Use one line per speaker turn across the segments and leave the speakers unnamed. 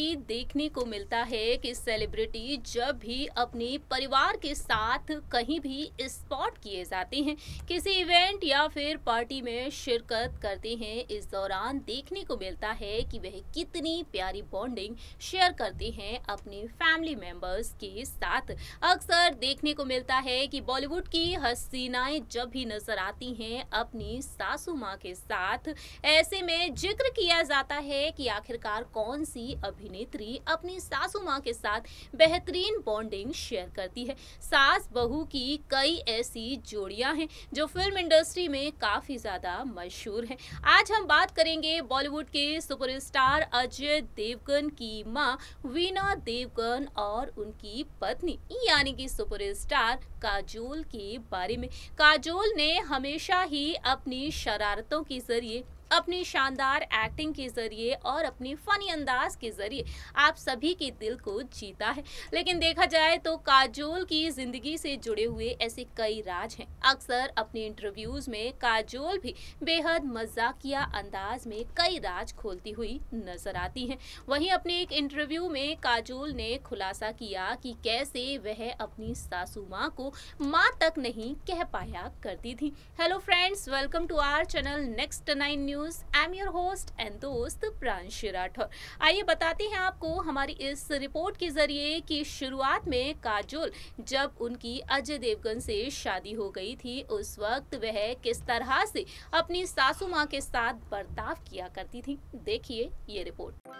ही देखने को मिलता है कि सेलिब्रिटी जब भी अपने परिवार के साथ कहीं भी स्पॉट किए जाते हैं, किसी इवेंट या फिर पार्टी में शिरकत करते हैं, इस दौरान देखने को मिलता है कि वह कितनी प्यारी बॉन्डिंग शेयर करते हैं अपने फैमिली मेंबर्स के साथ। अक्सर देखने को मिलता है कि बॉलीवुड की हसीनाएं जब भी नजर आती हैं अपनी सासू माँ के साथ, ऐसे में जिक्र किया जाता है कि आखिरकार कौन सी अभिनेत्री अपनी सासू माँ के साथ बेहतरीन बॉन्डिंग शेयर करती है। सास बहू की कई ऐसी जोड़ियां हैं जो फिल्म इंडस्ट्री में काफी ज्यादा मशहूर हैं। आज हम बात करेंगे बॉलीवुड के सुपरस्टार अजय देवगन की मां वीना देवगन और उनकी पत्नी यानी कि सुपरस्टार काजोल के बारे में। काजोल ने हमेशा ही अपनी शरारतों के जरिए, अपनी शानदार एक्टिंग के जरिए और अपनी फनी अंदाज के जरिए आप सभी के दिल को जीता है। लेकिन देखा जाए तो काजोल की जिंदगी से जुड़े हुए ऐसे कई राज हैं। अक्सर अपने इंटरव्यूज में काजोल भी बेहद मजाकिया अंदाज में कई राज खोलती हुई नजर आती हैं। वहीं अपने एक इंटरव्यू में काजोल ने खुलासा किया कि कैसे वह अपनी सासू माँ को माँ तक नहीं कह पाया करती थी। Hello friends, welcome to our channel next 9 news. I am your host and दोस्त प्रांशी राठौर। आइए बताते हैं आपको हमारी इस रिपोर्ट के जरिए कि शुरुआत में काजोल जब उनकी अजय देवगन से शादी हो गई थी, उस वक्त वह किस तरह से अपनी सासू माँ के साथ बर्ताव किया करती थी। देखिए ये रिपोर्ट।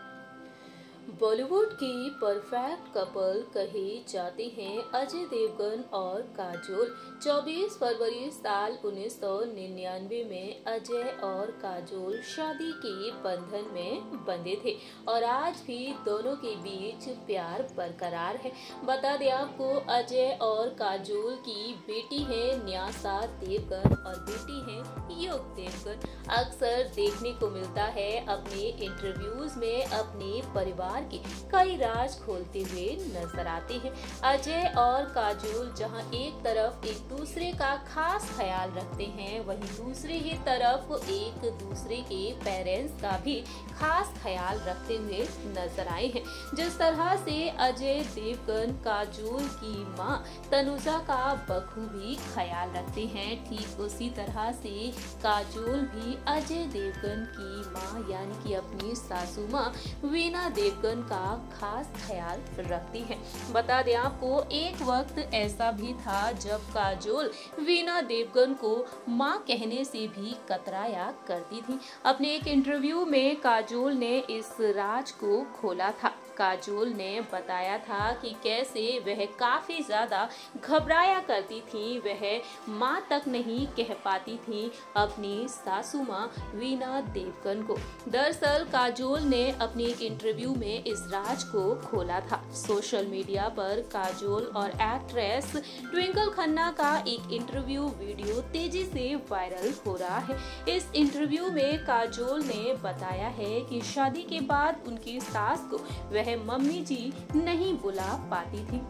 बॉलीवुड की परफेक्ट कपल कहे जाते हैं अजय देवगन और काजोल। 24 फरवरी साल 1999 में अजय और काजोल शादी के बंधन में बंधे थे और आज भी दोनों के बीच प्यार बरकरार है। बता दें आपको, अजय और काजोल की बेटी है न्यासा देवगन और बेटी है योग देवगन। अक्सर देखने को मिलता है अपने इंटरव्यूज में अपने परिवार के कई राज खोलते हुए नजर आते हैं। अजय और काजोल जहां एक तरफ एक दूसरे का खास ख्याल रखते हैं, वहीं दूसरी ही तरफ एक दूसरे के पेरेंट्स का भी खास ख्याल रखते हुए नजर आए हैं। जिस तरह से अजय देवगन काजोल की मां तनुजा का बखूबी ख्याल रखते हैं, ठीक उसी तरह से काजोल भी अजय देवगन की मां यानी कि अपनी सासू मां वीना देवगन का खास ख्याल रखती है। बता दें आपको, एक वक्त ऐसा भी था जब काजोल वीना देवगन को मां कहने से भी कतराया करती थी। अपने एक इंटरव्यू में काजोल ने इस राज को खोला था। काजोल ने बताया था कि कैसे वह काफी ज्यादा घबराया करती थी, वह माँ तक नहीं कह पाती थी अपनी सासू माँ वीना देवगन को। दरअसल काजोल ने अपने एक इंटरव्यू में इस राज को खोला था। सोशल मीडिया पर काजोल और एक्ट्रेस ट्विंकल खन्ना का एक इंटरव्यू वीडियो तेजी से वायरल हो रहा है। इस इंटरव्यू में काजोल ने बताया है कि शादी के बाद उनकी सास को वह मम्मी जी नहीं बुला पाती थी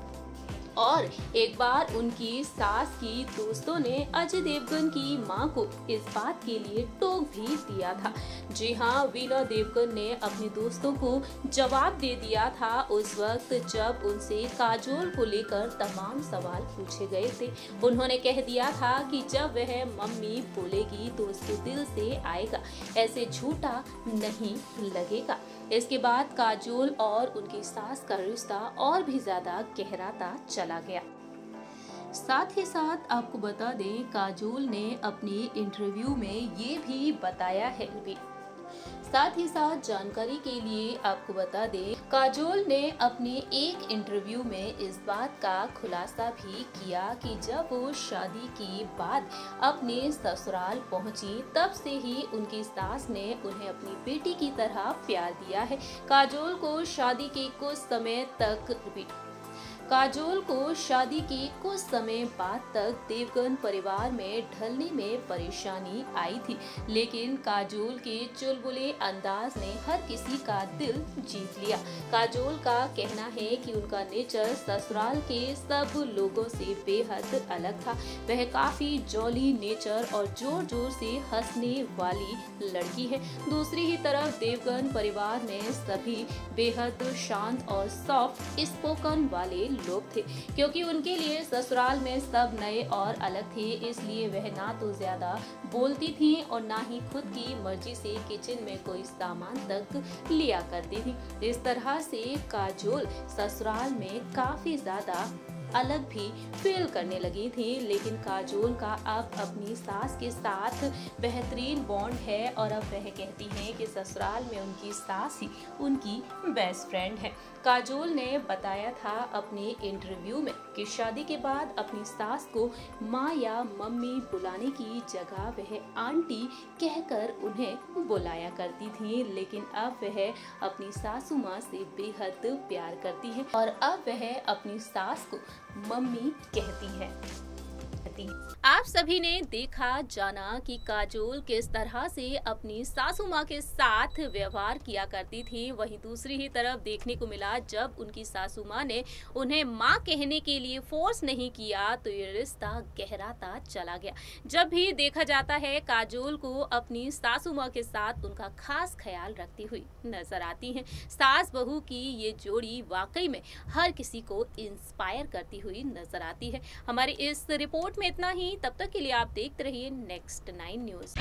और एक बार उनकी सास की दोस्तों ने अजय देवगन की मां को इस बात के लिए टोक भी दिया था। जी हाँ, वीना देवगन ने अपने दोस्तों को जवाब दे दिया था उस वक्त जब उनसे काजोल को लेकर तमाम सवाल पूछे गए थे। उन्होंने कह दिया था कि जब वह मम्मी बोलेगी तो उसके दिल से आएगा, ऐसे झूठा नहीं लगेगा। इसके बाद काजोल और उनकी सास का रिश्ता और भी ज्यादा गहराता चला गया। साथ ही साथ आपको बता दें, काजोल ने अपने इंटरव्यू में ये भी बताया है साथ ही साथ जानकारी के लिए आपको बता दें, काजोल ने अपने एक इंटरव्यू में इस बात का खुलासा भी किया कि जब वो शादी के बाद अपने ससुराल पहुंची, तब से ही उनकी सास ने उन्हें अपनी बेटी की तरह प्यार दिया है। काजोल को शादी के कुछ समय तक काजोल को शादी के कुछ समय बाद तक देवगन परिवार में ढलने में परेशानी आई थी, लेकिन काजोल के चुलबुले अंदाज ने हर किसी का दिल जीत लिया। काजोल का कहना है कि उनका नेचर ससुराल के सब लोगों से बेहद अलग था। वह काफी जॉली नेचर और जोर जोर से हंसने वाली लड़की है। दूसरी ही तरफ देवगन परिवार में सभी बेहद शांत और सॉफ्ट स्पोकन वाले लोग थे, क्योंकि उनके लिए ससुराल में सब नए और अलग थे। इसलिए वह ना तो ज्यादा बोलती थी और ना ही खुद की मर्जी से किचन में कोई सामान तक लिया करती थी। इस तरह से काजोल ससुराल में काफी ज्यादा अलग भी फील करने लगी थी। लेकिन काजोल का अब अपनी सास के साथ बेहतरीन बॉन्ड है और अब वह कहती हैं कि ससुराल में उनकी सास ही उनकी बेस्ट फ्रेंड है। काजोल ने बताया था अपने इंटरव्यू में कि शादी के बाद अपनी सास को माँ या मम्मी बुलाने की जगह वह आंटी कहकर उन्हें बुलाया करती थी, लेकिन अब वह अपनी सासू माँ से बेहद प्यार करती है और अब वह अपनी सास को मम्मी कहती है। आप सभी ने देखा जाना कि काजोल किस तरह से अपनी सासू माँ के साथ व्यवहार किया करती थी। वहीं दूसरी ही तरफ देखने को मिला जब उनकी सासू माँ ने उन्हें माँ कहने के लिए फोर्स नहीं किया तो ये रिश्ता गहराता चला गया। जब भी देखा जाता है काजोल को अपनी सासू माँ के साथ उनका खास ख्याल रखती हुई नजर आती हैं। सास बहू की ये जोड़ी वाकई में हर किसी को इंस्पायर करती हुई नजर आती है। हमारी इस रिपोर्ट में इतना ही। तब तक के लिए आप देखते रहिए नेक्स्ट 9 न्यूज़।